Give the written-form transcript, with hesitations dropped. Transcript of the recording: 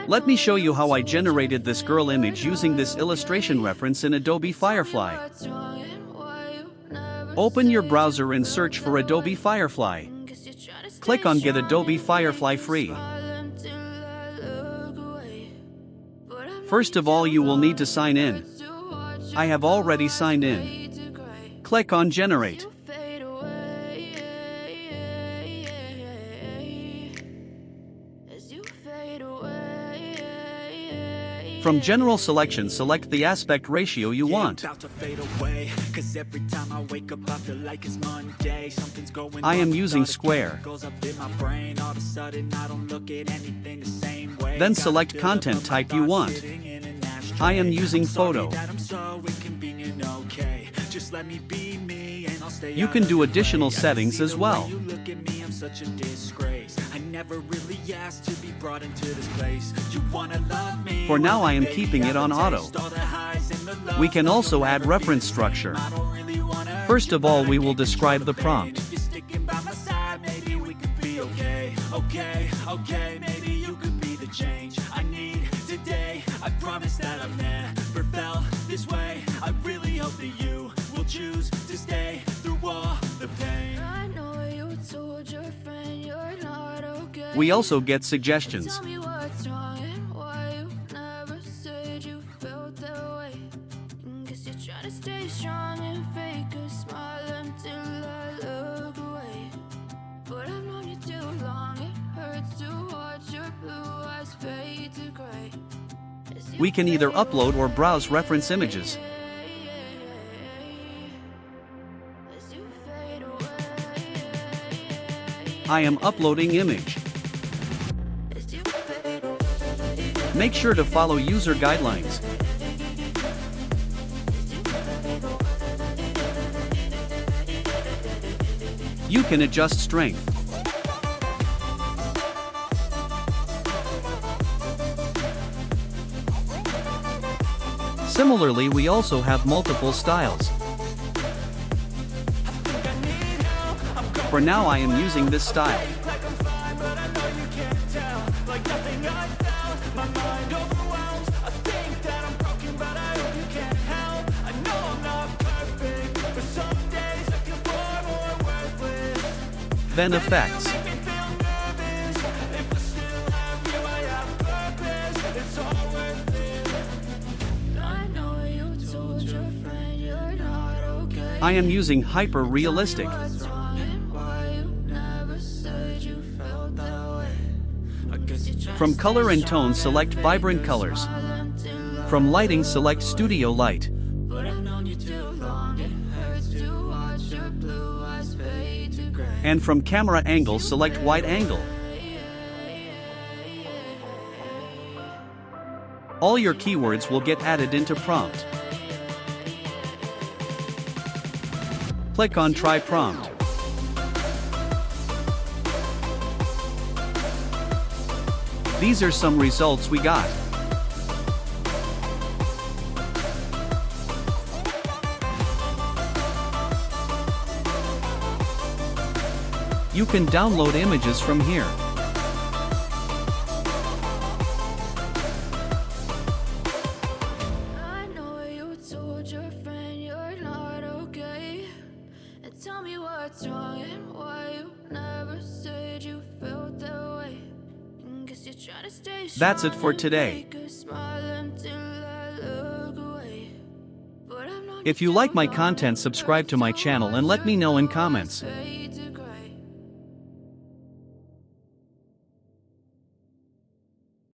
Let me show you how I generated this girl image using this illustration reference in Adobe Firefly. Open your browser and search for Adobe Firefly. Click on Get Adobe Firefly Free. First of all, you will need to sign in. I have already signed in. Click on Generate. From General Selection, select the aspect ratio you want. I am using square. Then select content type you want. I am using photo. You can do additional settings as well. For now I am keeping it on auto. We can also add reference structure. First of all, we will describe the prompt. We also get suggestions. We can either upload or browse reference images. I am uploading image. Make sure to follow user guidelines. You can adjust strength. Similarly, we also have multiple styles. For now I am using this style. Then effects. I am using hyper-realistic. From color and tone, select vibrant colors. From lighting, select studio light. And from camera angle, select wide angle. All your keywords will get added into prompt. Click on Try Prompt. These are some results we got. You can download images from here. I know you told your friend you're not okay. And tell me what's wrong and why you never said you felt that way. Guess you're trying to stay strong. That's it for today. If you like my content, subscribe to my channel and let me know in comments.